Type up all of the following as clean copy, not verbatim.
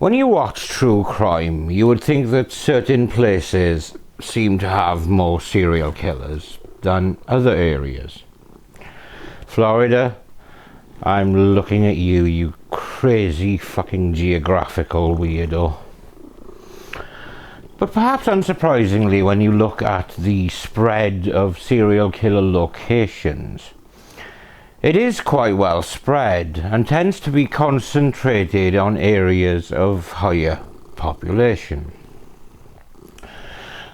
When you watch true crime, you would think that certain places seem to have more serial killers than other areas. Florida, I'm looking at you, you crazy fucking geographical weirdo. But perhaps unsurprisingly, when you look at the spread of serial killer locations, it is quite well spread and tends to be concentrated on areas of higher population.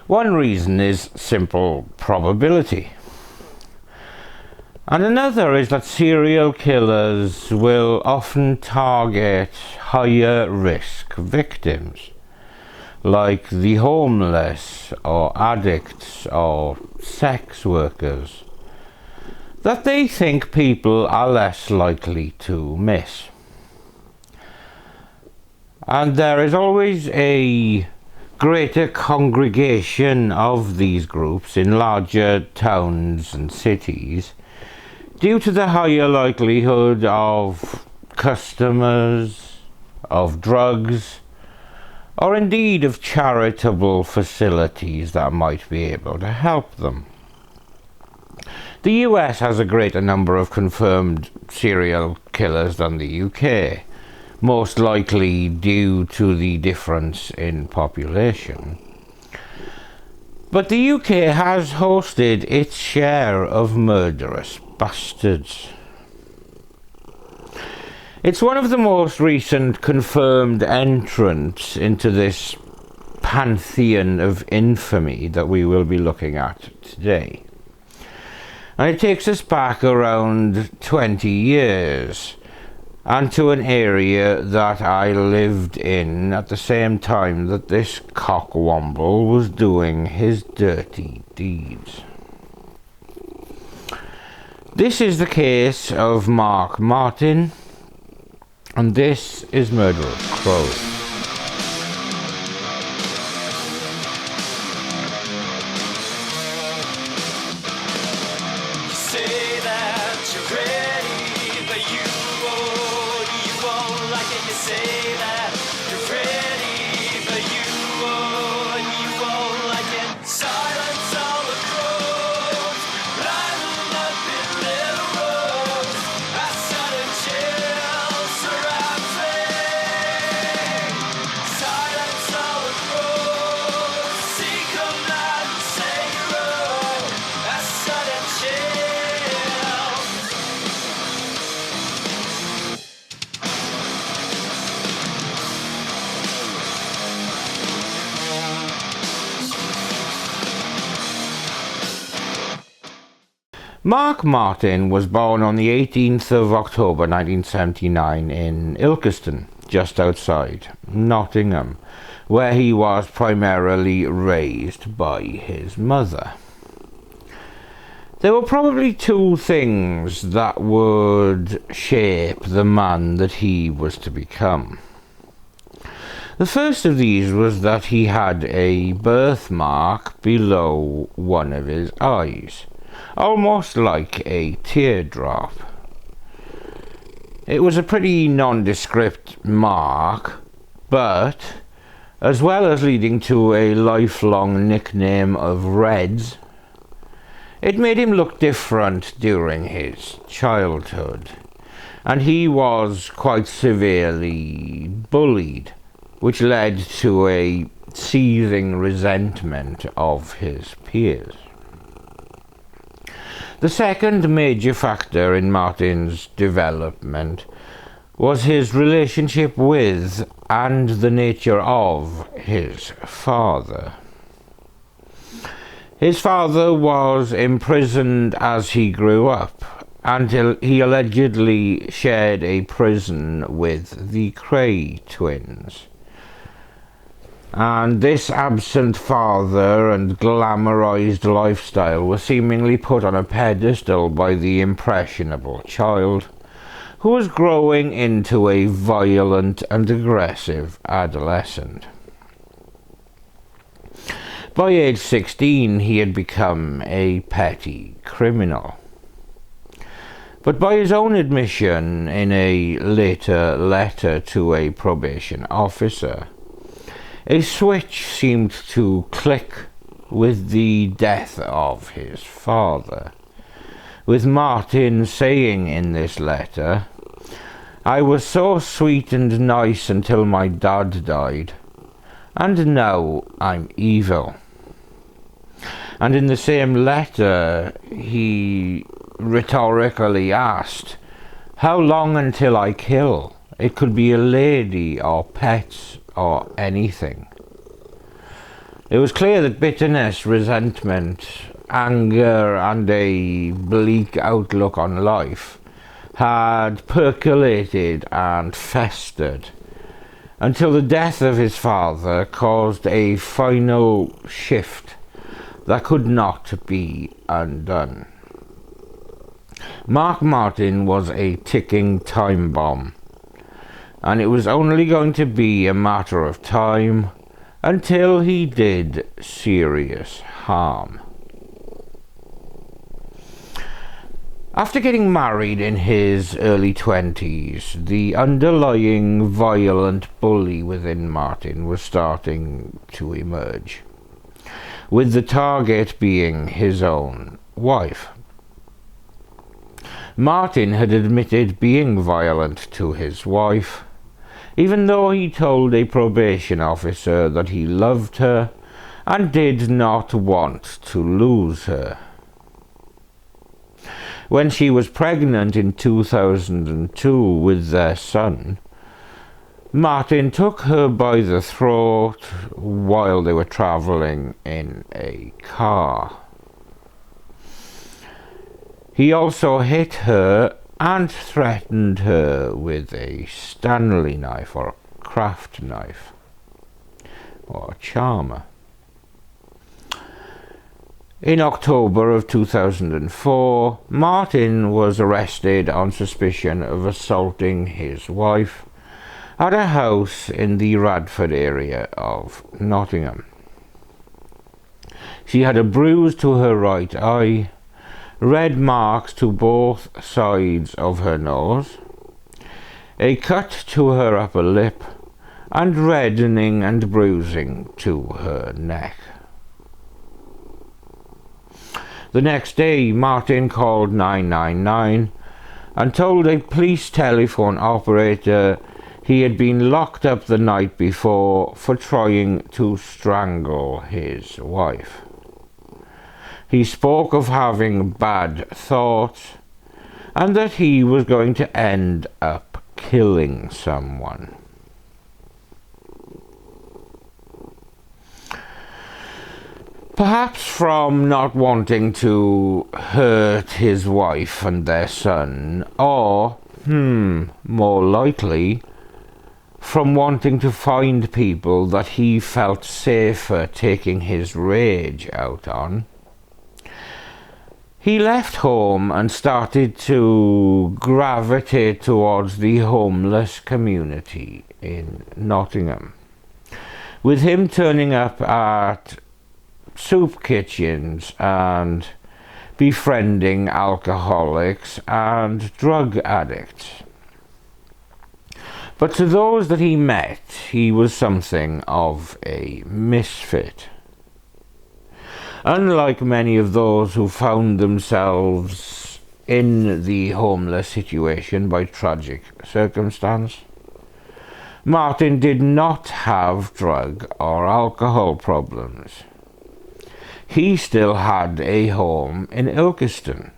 One reason is simple probability. And another is that serial killers will often target higher risk victims, like the homeless or addicts or sex workers, that they think people are less likely to miss. And there is always a greater congregation of these groups in larger towns and cities due to the higher likelihood of customers, of drugs, or indeed of charitable facilities that might be able to help them. The US has a greater number of confirmed serial killers than the UK, most likely due to the difference in population. But the UK has hosted its share of murderous bastards. It's one of the most recent confirmed entrants into this pantheon of infamy that we will be looking at today. And it takes us back around 20 years and to an area that I lived in at the same time that this cockwomble was doing his dirty deeds. This is the case of Mark Martin, and this is Murderous Crows. Mark Martin was born on the 18th of October 1979 in Ilkeston, just outside Nottingham, where he was primarily raised by his mother. There were probably two things that would shape the man that he was to become. The first of these was that he had a birthmark below one of his eyes, almost like a teardrop. It was a pretty nondescript mark, but as well as leading to a lifelong nickname of Reds, it made him look different during his childhood, and he was quite severely bullied, which led to a seething resentment of his peers. The second major factor in Martin's development was his relationship with and the nature of his father. His father was imprisoned as he grew up, until he allegedly shared a prison with the Cray twins. And this absent father and glamorized lifestyle was seemingly put on a pedestal by the impressionable child, who was growing into a violent and aggressive adolescent. By age 16, he had become a petty criminal. But by his own admission in a later letter to a probation officer, a switch seemed to click with the death of his father, with Martin saying in this letter, "I was so sweet and nice until my dad died, and now I'm evil." And in the same letter, he rhetorically asked, "How long until I kill? It could be a lady or pets or anything." It was clear that bitterness, resentment, anger, and a bleak outlook on life had percolated and festered until the death of his father caused a final shift that could not be undone. Mark Martin was a ticking time bomb, and it was only going to be a matter of time until he did serious harm. After getting married in his early 20s, the underlying violent bully within Martin was starting to emerge, with the target being his own wife. Martin had admitted being violent to his wife, even though he told a probation officer that he loved her and did not want to lose her. When she was pregnant in 2002 with their son, Martin took her by the throat while they were travelling in a car. He also hit her and threatened her with a Stanley knife or a craft knife or a charmer. In October of 2004, Martin was arrested on suspicion of assaulting his wife at a house in the Radford area of Nottingham. She had a bruise to her right eye, red marks to both sides of her nose, a cut to her upper lip, and reddening and bruising to her neck. The next day, Martin called 999 and told a police telephone operator he had been locked up the night before for trying to strangle his wife. He spoke of having bad thoughts and that he was going to end up killing someone. Perhaps from not wanting to hurt his wife and their son, or, more likely, from wanting to find people that he felt safer taking his rage out on, he left home and started to gravitate towards the homeless community in Nottingham, with him turning up at soup kitchens and befriending alcoholics and drug addicts. But to those that he met, he was something of a misfit. Unlike many of those who found themselves in the homeless situation by tragic circumstance, Martin did not have drug or alcohol problems. He still had a home in Ilkeston,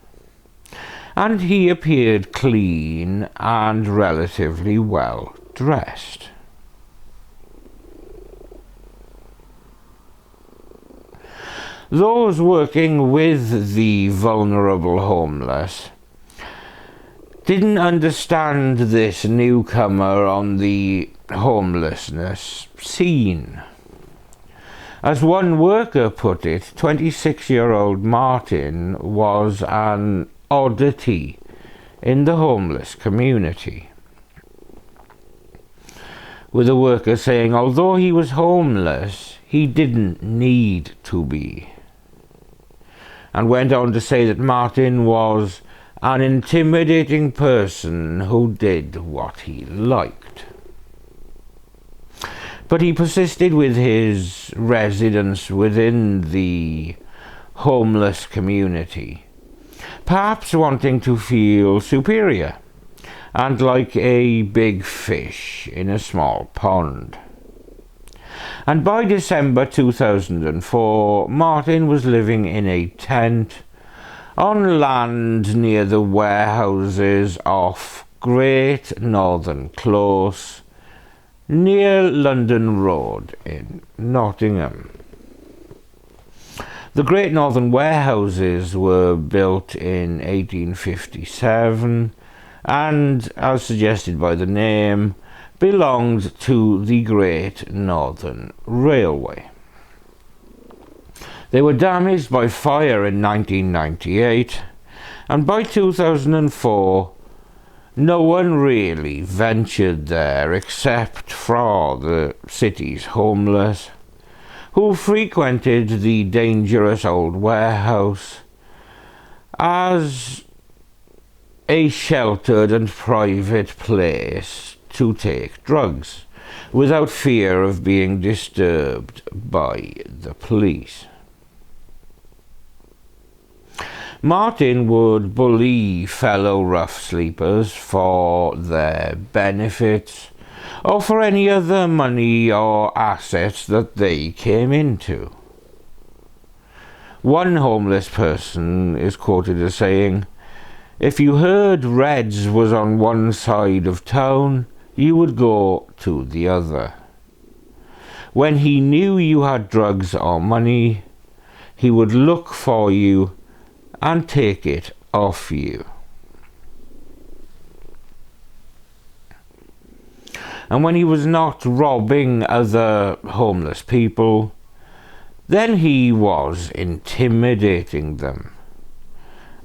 and he appeared clean and relatively well dressed. Those working with the vulnerable homeless didn't understand this newcomer on the homelessness scene. As one worker put it, 26-year-old Martin was an oddity in the homeless community, with a worker saying although he was homeless, he didn't need to be, and went on to say that Martin was an intimidating person who did what he liked. But he persisted with his residence within the homeless community, perhaps wanting to feel superior and like a big fish in a small pond. And by December 2004, Martin was living in a tent on land near the warehouses off Great Northern Close, near London Road in Nottingham. The Great Northern warehouses were built in 1857 and, as suggested by the name, belonged to the Great Northern Railway. They were damaged by fire in 1998, and by 2004 no one really ventured there except for the city's homeless, who frequented the dangerous old warehouse as a sheltered and private place to take drugs without fear of being disturbed by the police. Martin would bully fellow rough sleepers for their benefits or for any other money or assets that they came into. One homeless person is quoted as saying, "If you heard Reds was on one side of town, you would go to the other. When he knew you had drugs or money, he would look for you and take it off you." And when he was not robbing other homeless people, then he was intimidating them.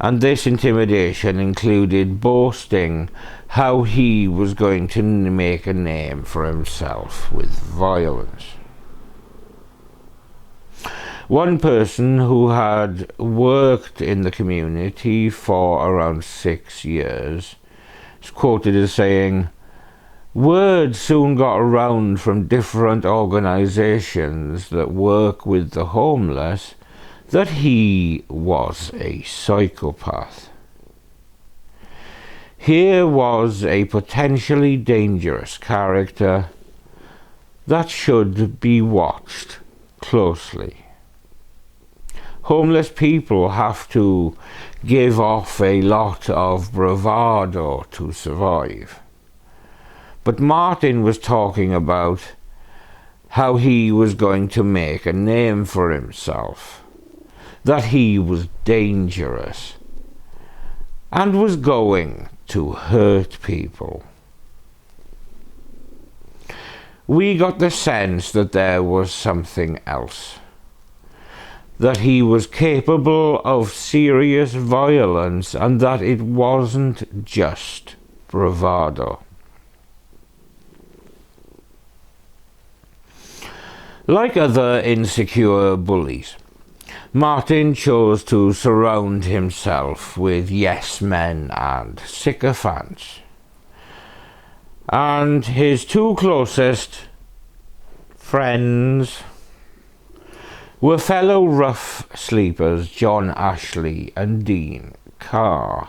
And this intimidation included boasting how he was going to make a name for himself with violence. One person who had worked in the community for around 6 years is quoted as saying, "Word soon got around from different organisations that work with the homeless that he was a psychopath." Here was a potentially dangerous character that should be watched closely. Homeless people have to give off a lot of bravado to survive. But Martin was talking about how he was going to make a name for himself, that he was dangerous, and was going to hurt people. We got the sense that there was something else, that he was capable of serious violence and that it wasn't just bravado. Like other insecure bullies, Martin chose to surround himself with yes-men and sycophants. And his two closest friends were fellow rough sleepers John Ashley and Dean Carr.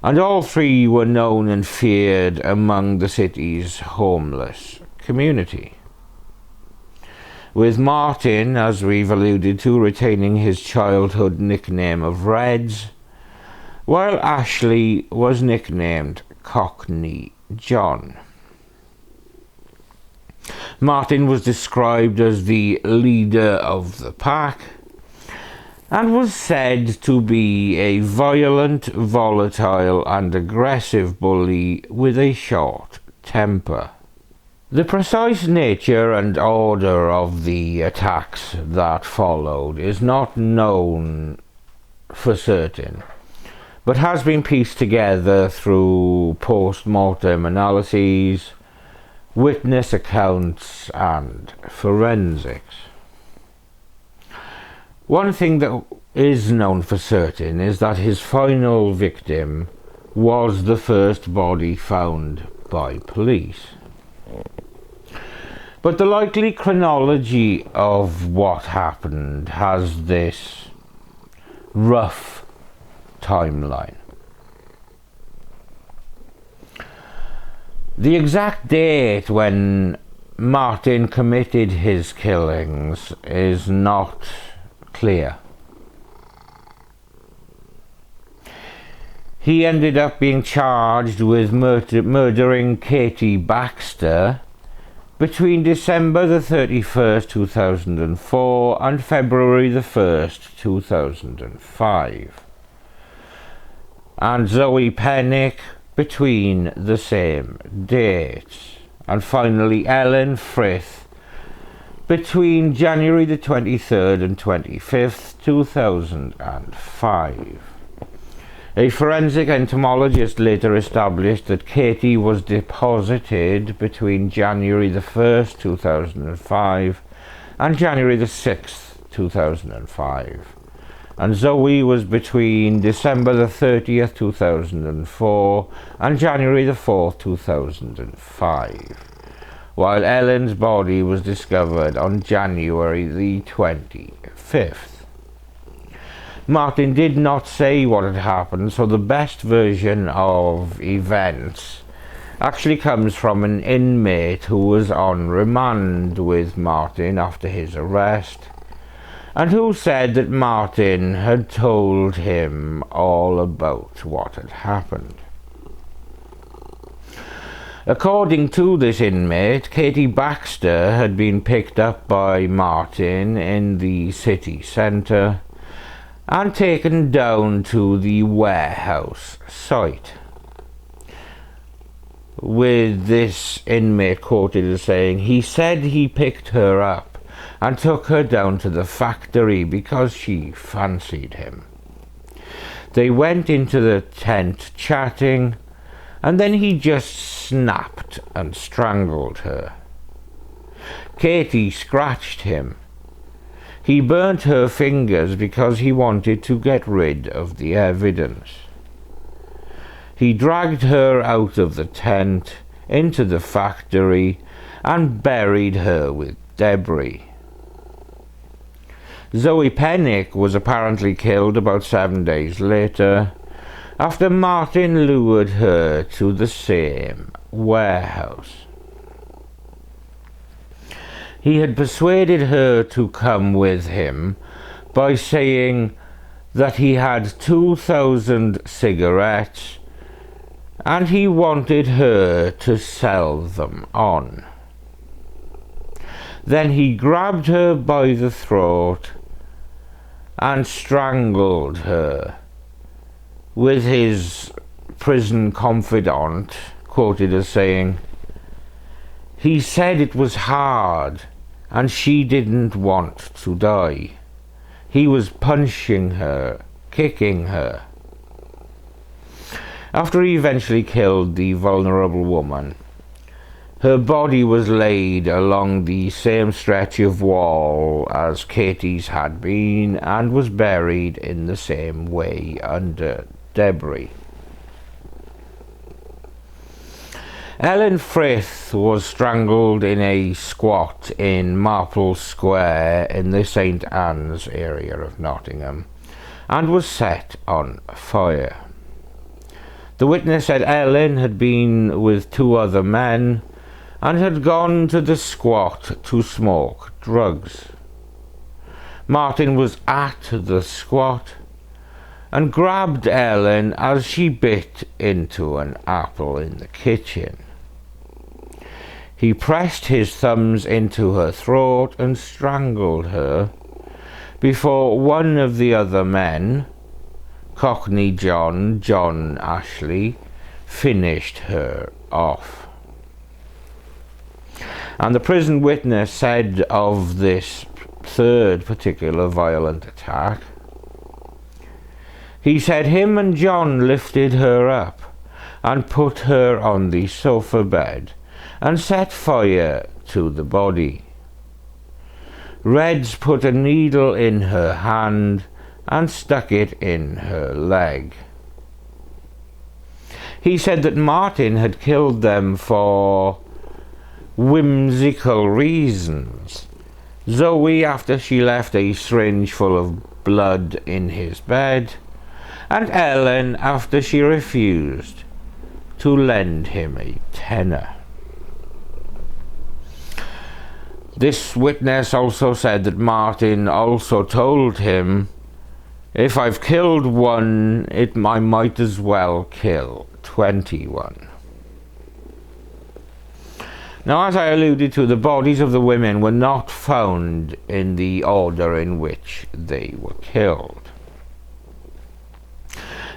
And all three were known and feared among the city's homeless community, with Martin, as we've alluded to, retaining his childhood nickname of Reds, while Ashley was nicknamed Cockney John. Martin was described as the leader of the pack and was said to be a violent, volatile and aggressive bully with a short temper. The precise nature and order of the attacks that followed is not known for certain, but has been pieced together through post-mortem analyses, witness accounts and forensics. One thing that is known for certain is that his final victim was the first body found by police. But the likely chronology of what happened has this rough timeline. The exact date when Martin committed his killings is not clear. He ended up being charged with murdering Katie Baxter between December the 31st, 2004 and February the 1st, 2005. And Zoe Pennick between the same dates. And finally Ellen Frith between January the 23rd and 25th, 2005. A forensic entomologist later established that Katie was deposited between January the 1st, 2005 and January the 6th, 2005. And Zoe was between December the 30th, 2004 and January the 4th, 2005, while Ellen's body was discovered on January the 25th. Martin did not say what had happened, so the best version of events actually comes from an inmate who was on remand with Martin after his arrest, and who said that Martin had told him all about what had happened. According to this inmate, Katie Baxter had been picked up by Martin in the city centre and taken down to the warehouse site, with this inmate quoted as saying, "He said he picked her up and took her down to the factory because she fancied him. They went into the tent chatting, and then he just snapped and strangled her. Katie scratched him. He burnt her fingers because he wanted to get rid of the evidence. He dragged her out of the tent into the factory and buried her with debris." Zoe Pennick was apparently killed about 7 days later, after Martin lured her to the same warehouse. He had persuaded her to come with him by saying that he had 2,000 cigarettes and he wanted her to sell them on. Then he grabbed her by the throat and strangled her, with his prison confidant quoted as saying, "He said it was hard and she didn't want to die. He was punching her, kicking her." After he eventually killed the vulnerable woman, her body was laid along the same stretch of wall as Katie's had been and was buried in the same way under debris. Ellen Frith was strangled in a squat in Marple Square in the St Anne's area of Nottingham and was set on fire. The witness said Ellen had been with 2 other men and had gone to the squat to smoke drugs. Martin was at the squat and grabbed Ellen as she bit into an apple in the kitchen. He pressed his thumbs into her throat and strangled her before one of the other men, Cockney John Ashley, finished her off. And the prison witness said of this third particular violent attack, he said him and John lifted her up and put her on the sofa bed and set fire to the body. Reds put a needle in her hand and stuck it in her leg. He said that Martin had killed them for whimsical reasons. Zoe after she left a syringe full of blood in his bed, and Ellen after she refused to lend him a tenner. This witness also said that Martin also told him, "If I've killed one, I might as well kill 21. Now, as I alluded to, the bodies of the women were not found in the order in which they were killed.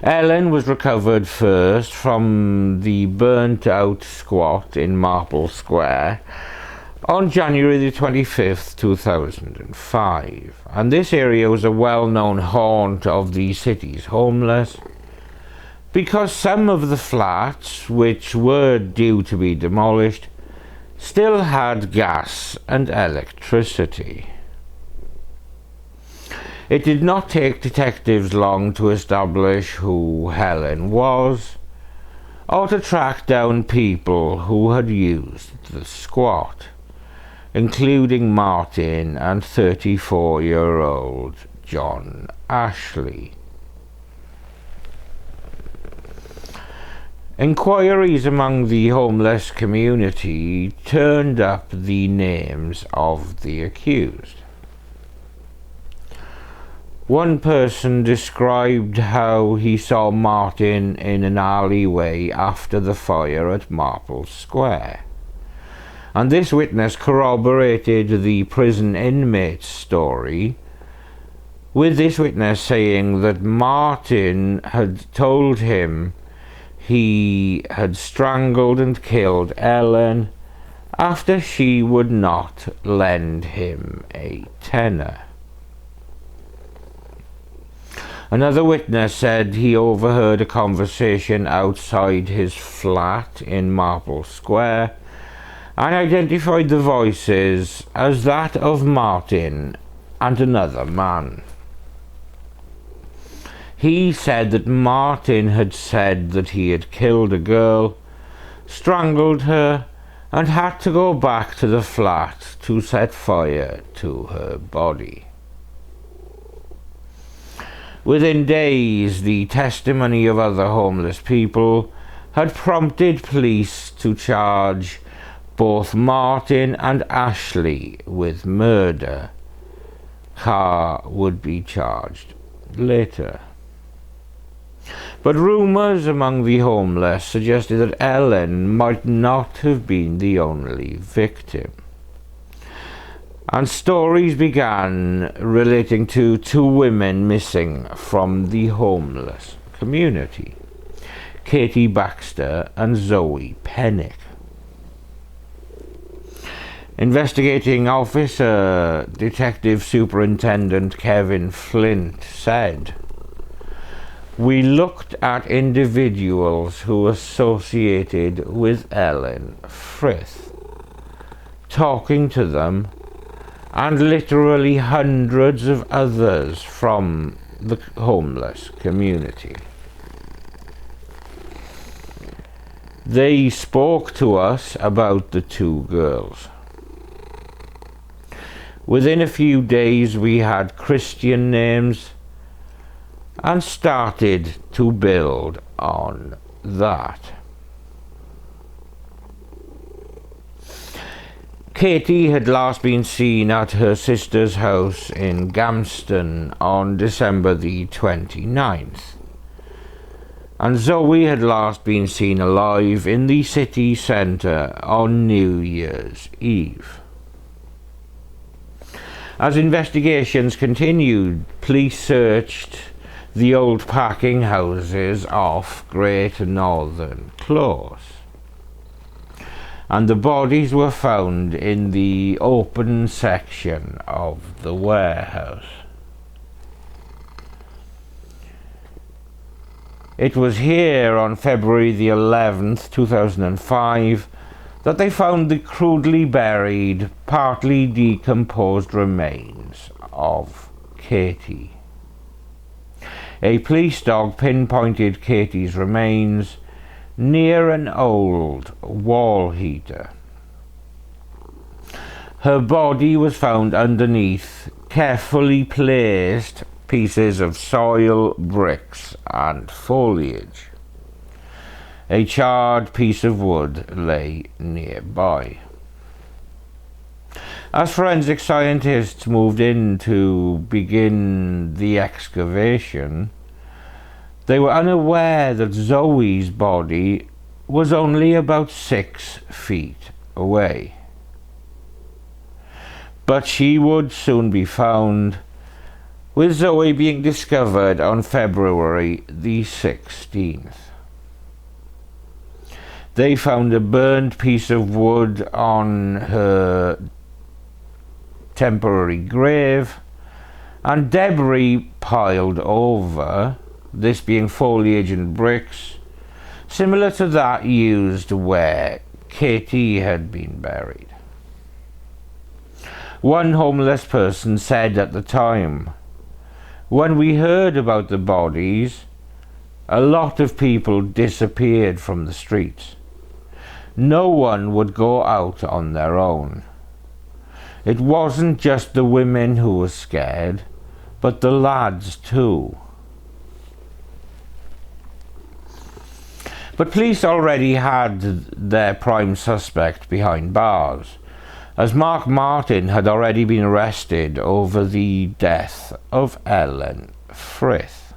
Ellen was recovered first from the burnt-out squat in Marple Square on January the 25th, 2005, and this area was a well-known haunt of the city's homeless, because some of the flats, which were due to be demolished, still had gas and electricity. It did not take detectives long to establish who Helen was, or to track down people who had used the squat, including Martin and 34-year-old John Ashley. Inquiries among the homeless community turned up the names of the accused. One person described how he saw Martin in an alleyway after the fire at Marple Square, and this witness corroborated the prison inmate's story, with this witness saying that Martin had told him he had strangled and killed Ellen after she would not lend him a tenner. Another witness said he overheard a conversation outside his flat in Marple Square and identified the voices as that of Martin and another man. He said that Martin had said that he had killed a girl, strangled her, and had to go back to the flat to set fire to her body. Within days, the testimony of other homeless people had prompted police to charge both Martin and Ashley with murder. Carr would be charged later. But rumours among the homeless suggested that Ellen might not have been the only victim, and stories began relating to two women missing from the homeless community, Katie Baxter and Zoe Pennick. Investigating officer Detective Superintendent Kevin Flint said, "We looked at individuals who associated with Ellen Frith, talking to them, and literally hundreds of others from the homeless community. They spoke to us about the two girls. Within a few days we had Christian names and started to build on that." Katie had last been seen at her sister's house in Gamston on December the 29th, and Zoe had last been seen alive in the city centre on New Year's Eve. As investigations continued, police searched the old packing houses off Great Northern Close, and the bodies were found in the open section of the warehouse. It was here on February the 11th, 2005, that they found the crudely buried, partly decomposed remains of Katie. a police dog pinpointed Katie's remains near an old wall heater. Her body was found underneath carefully placed pieces of soil, bricks and foliage. A charred piece of wood lay nearby. As forensic scientists moved in to begin the excavation, they were unaware that Zoe's body was only about 6 feet away. But she would soon be found, with Zoe being discovered on February the 16th. They found a burned piece of wood on her temporary grave and debris piled over, this being foliage and bricks, similar to that used where Katie had been buried. One homeless person said at the time, "When we heard about the bodies, a lot of people disappeared from the streets. No one would go out on their own. It wasn't just the women who were scared, but the lads too." But police already had their prime suspect behind bars, as Mark Martin had already been arrested over the death of Ellen Frith.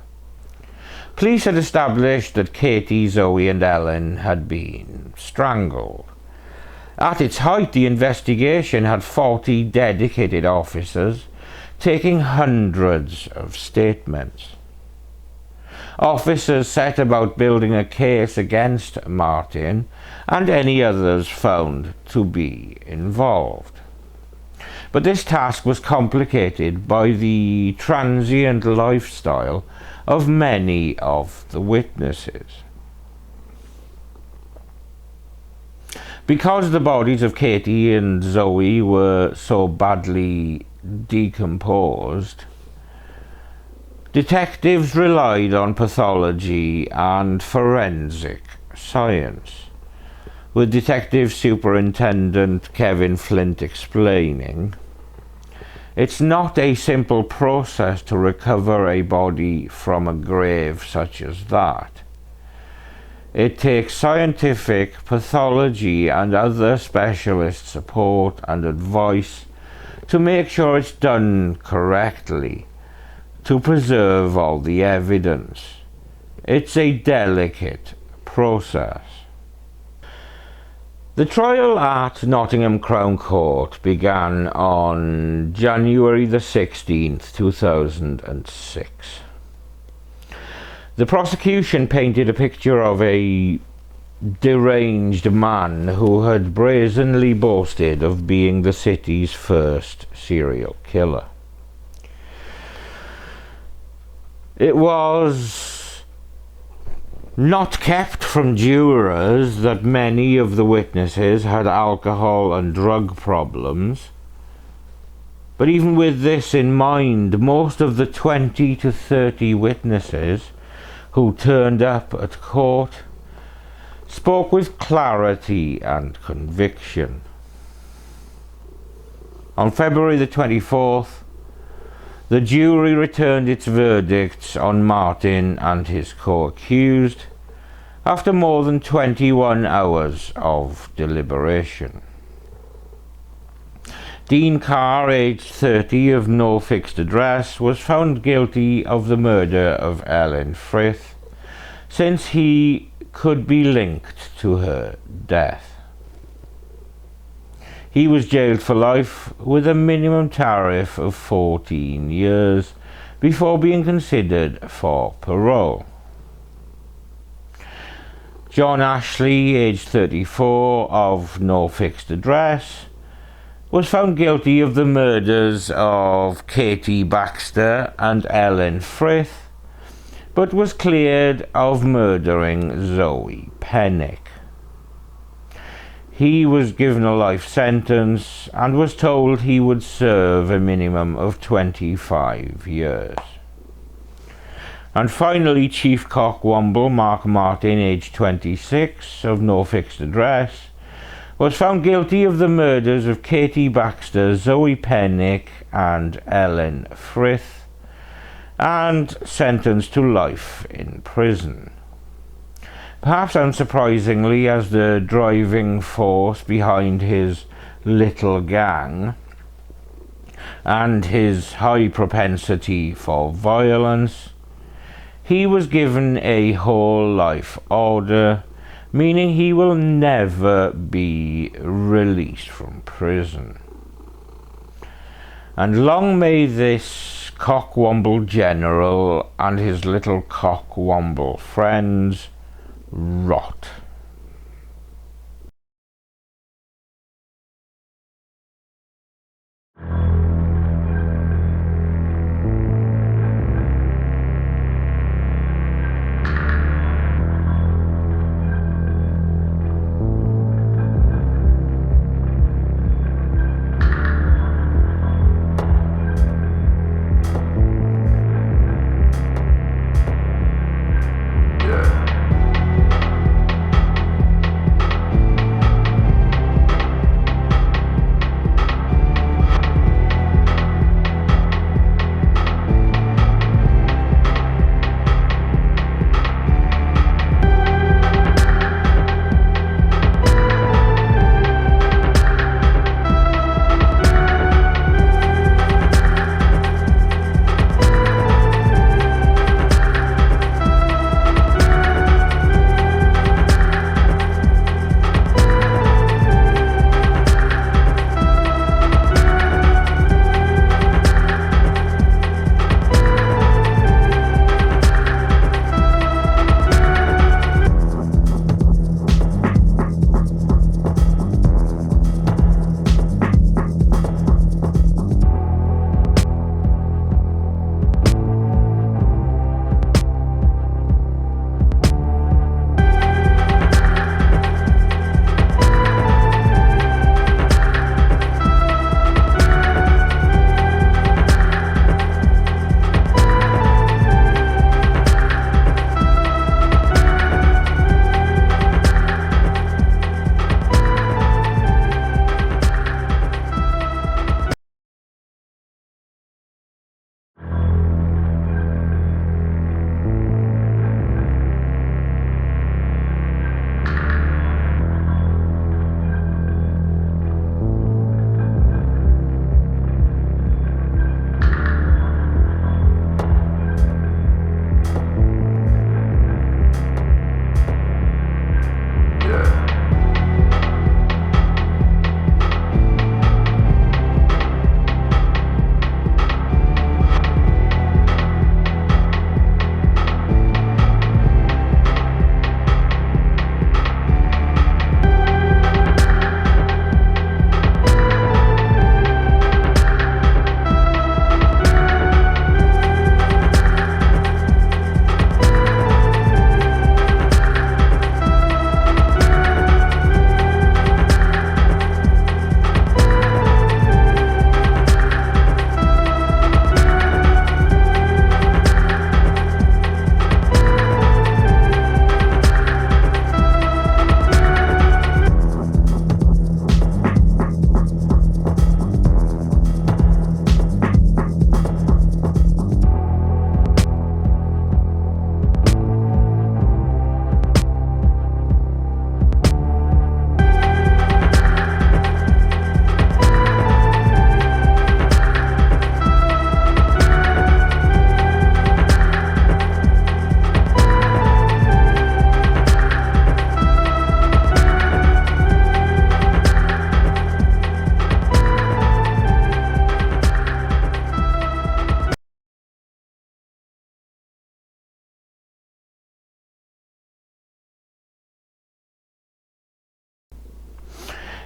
Police had established that Katie, Zoe and Ellen had been strangled. At its height, the investigation had 40 dedicated officers taking hundreds of statements. Officers set about building a case against Martin and any others found to be involved. But this task was complicated by the transient lifestyle of many of the witnesses. Because the bodies of Katie and Zoe were so badly decomposed, detectives relied on pathology and forensic science, with Detective Superintendent Kevin Flint explaining, "It's not a simple process to recover a body from a grave such as that. It takes scientific, pathology and other specialist support and advice to make sure it's done correctly, to preserve all the evidence. It's a delicate process." The trial at Nottingham Crown Court began on January the 16th, 2006. The prosecution painted a picture of a deranged man who had brazenly boasted of being the city's first serial killer. It was not kept from jurors that many of the witnesses had alcohol and drug problems, but even with this in mind, most of the 20 to 30 witnesses who turned up at court spoke with clarity and conviction. On February the 24th, the jury returned its verdicts on Martin and his co-accused after more than 21 hours of deliberation. Dean Carr, aged 30, of no fixed address, was found guilty of the murder of Ellen Frith, since he could be linked to her death. He was jailed for life with a minimum tariff of 14 years before being considered for parole. John Ashley, aged 34, of no fixed address, was found guilty of the murders of Katie Baxter and Ellen Frith, but was cleared of murdering Zoe Pennick. He was given a life sentence and was told he would serve a minimum of 25 years. And finally, Chief Cockwomble Mark Martin, aged 26, of no fixed address, was found guilty of the murders of Katie Baxter, Zoe Pennick and Ellen Frith, and sentenced to life in prison. Perhaps unsurprisingly, as the driving force behind his little gang and his high propensity for violence, he was given a whole life order, meaning he will never be released from prison. And long may this Cockwomble general and his little Cockwomble friends rot.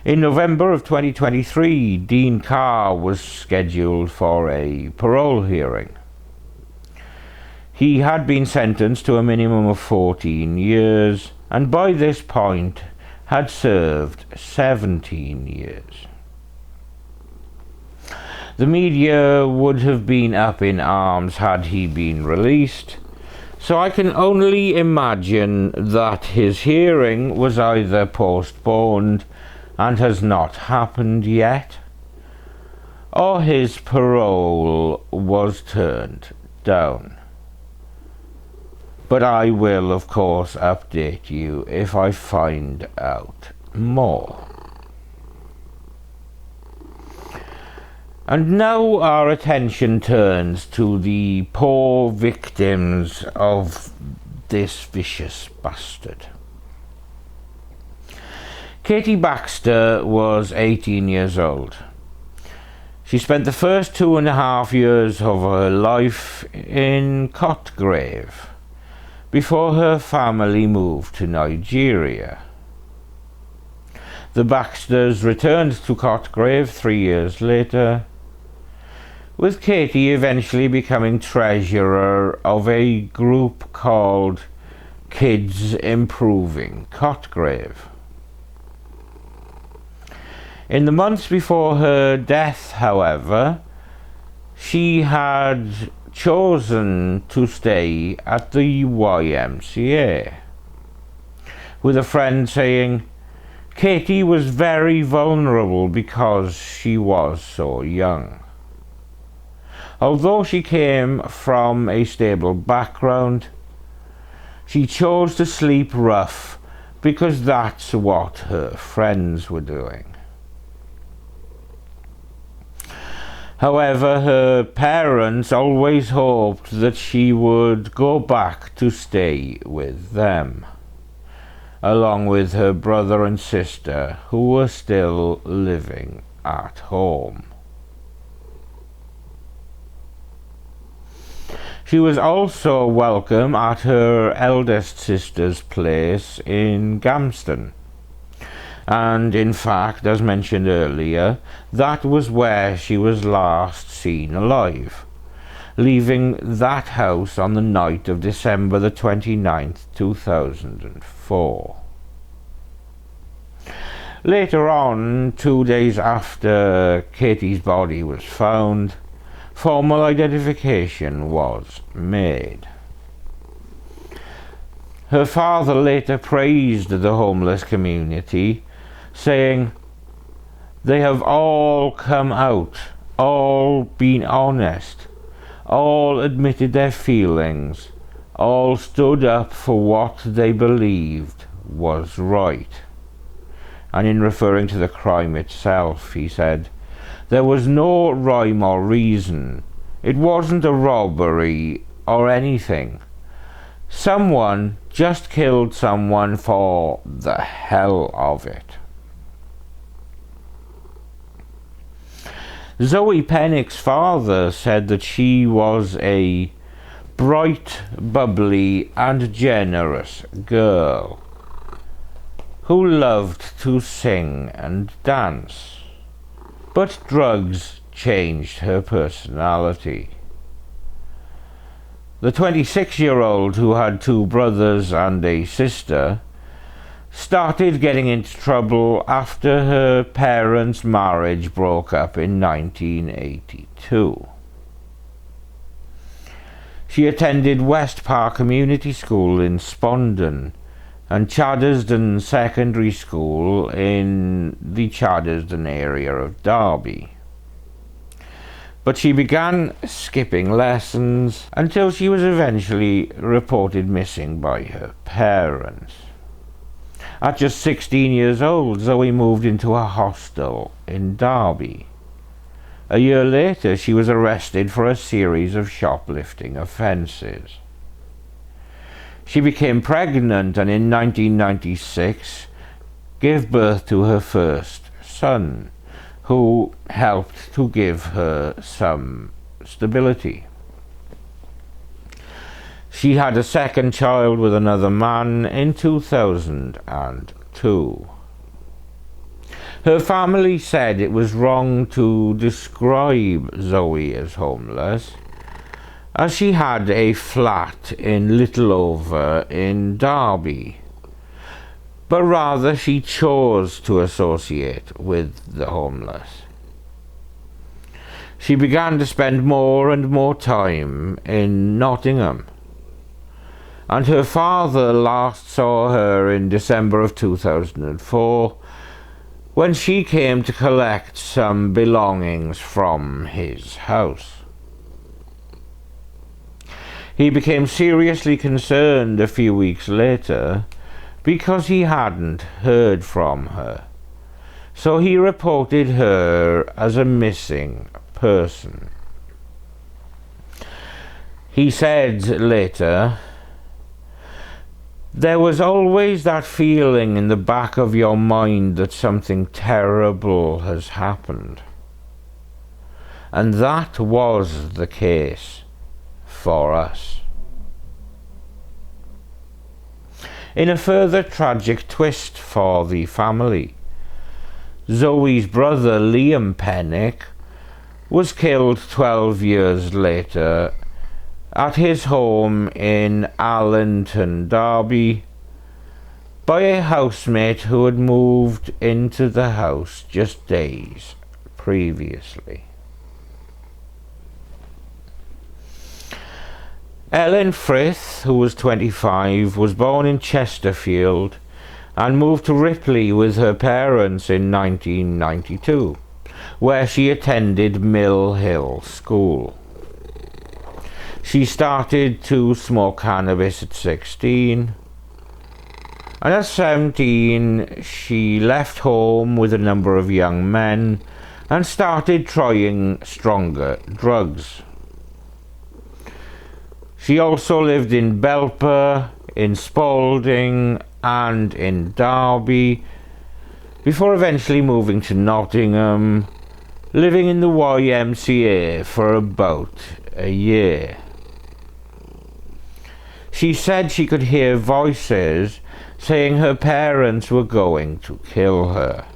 In November of 2023, Dean Carr was scheduled for a parole hearing. He had been sentenced to a minimum of 14 years, and by this point had served 17 years. The media would have been up in arms had he been released, So I can only imagine that his hearing was either postponed and has not happened yet, or his parole was turned down. But I will, of course, update you if I find out more. And now our attention turns to the poor victims of this vicious bastard. Katie Baxter was 18 years old. She spent the first 2.5 years of her life in Cotgrave before her family moved to Nigeria. The Baxters returned to Cotgrave 3 years later, with Katie eventually becoming treasurer of a group called Kids Improving Cotgrave. In the months before her death, however, she had chosen to stay at the YMCA, with a friend saying Katie was very vulnerable because she was so young. Although she came from a stable background, she chose to sleep rough because that's what her friends were doing. However, her parents always hoped that she would go back to stay with them, along with her brother and sister who were still living at home. She was also welcome at her eldest sister's place in Gamston. And in fact, as mentioned earlier, that was where she was last seen alive, leaving that house on the night of December the 29th, 2004. Later on, 2 days after Katie's body was found, formal identification was made. Her father later praised the homeless community, saying, "They have all come out, all been honest, all admitted their feelings, all stood up for what they believed was right." And in referring to the crime itself, he said, "There was no rhyme or reason. It wasn't a robbery or anything. Someone just killed someone for the hell of it." Zoe Pennick's father said that she was a bright, bubbly and generous girl who loved to sing and dance, but drugs changed her personality. The 26-year-old, who had 2 brothers and a sister, started getting into trouble after her parents' marriage broke up in 1982. She attended West Park Community School in Spondon and Chaddesden Secondary School in the Chaddesden area of Derby. But she began skipping lessons until she was eventually reported missing by her parents. At just 16 years old, Zoe moved into a hostel in Derby. A year later, she was arrested for a series of shoplifting offences. She became pregnant and in 1996 gave birth to her first son, who helped to give her some stability. She had a second child with another man in 2002. Her family said it was wrong to describe Zoe as homeless, as she had a flat in Littleover in Derby, but rather she chose to associate with the homeless. She began to spend more and more time in Nottingham, and her father last saw her in December of 2004 when she came to collect some belongings from his house. He became seriously concerned a few weeks later because he hadn't heard from her, so he reported her as a missing person. He said later, "There was always that feeling in the back of your mind that something terrible has happened." And that was the case for us. In a further tragic twist for the family, Zoe's brother Liam Pennick was killed 12 years later at his home in Allenton, Derby, by a housemate who had moved into the house just days previously. Ellen Frith, who was 25, was born in Chesterfield and moved to Ripley with her parents in 1992, where she attended Mill Hill School. She started to smoke cannabis at 16, and at 17 she left home with a number of young men and started trying stronger drugs. She also lived in Belper, in Spalding and in Derby, before eventually moving to Nottingham, living in the YMCA for about a year. She said she could hear voices saying her parents were going to kill her,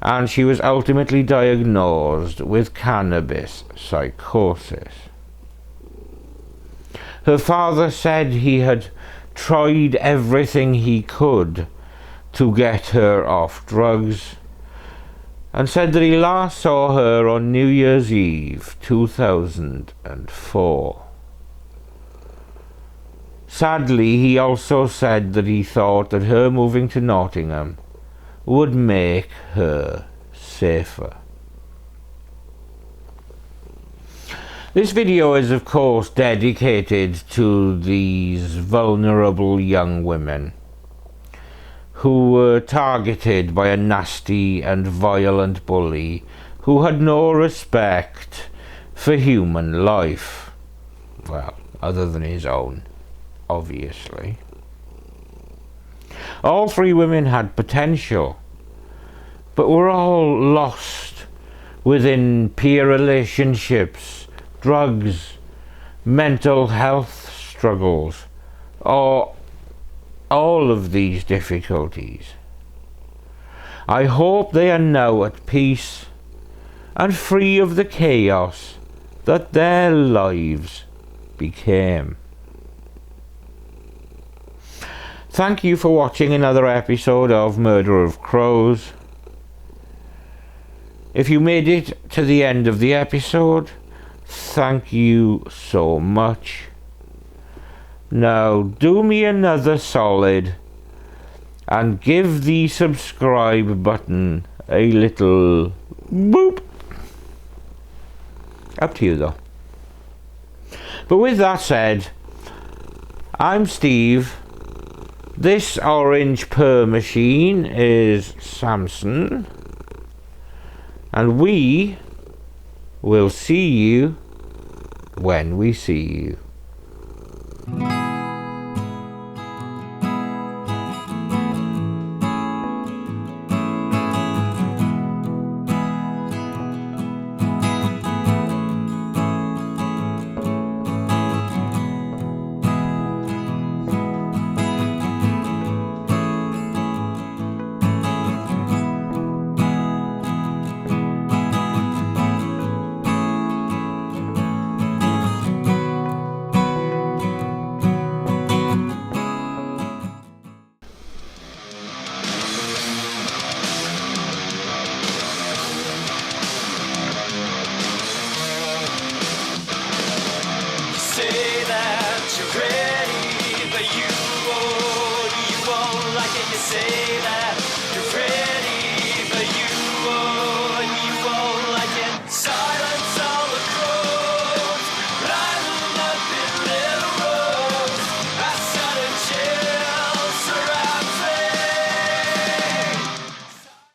and she was ultimately diagnosed with cannabis psychosis. Her father said he had tried everything he could to get her off drugs, and said that he last saw her on New Year's Eve 2004. Sadly, he also said that he thought that her moving to Nottingham would make her safer. This video is of course dedicated to these vulnerable young women who were targeted by a nasty and violent bully who had no respect for human life. Well, other than his own, obviously. All three women had potential, but were all lost within peer relationships, drugs, mental health struggles, or all of these difficulties. I hope they are now at peace and free of the chaos that their lives became. Thank you for watching another episode of Murder of Crows. If you made it to the end of the episode, thank you so much. Now do me another solid and give the subscribe button a little boop. Up to you though. But with that said, I'm Steve. This orange purr machine is Samson, and we will see you when we see you. Say that you're ready.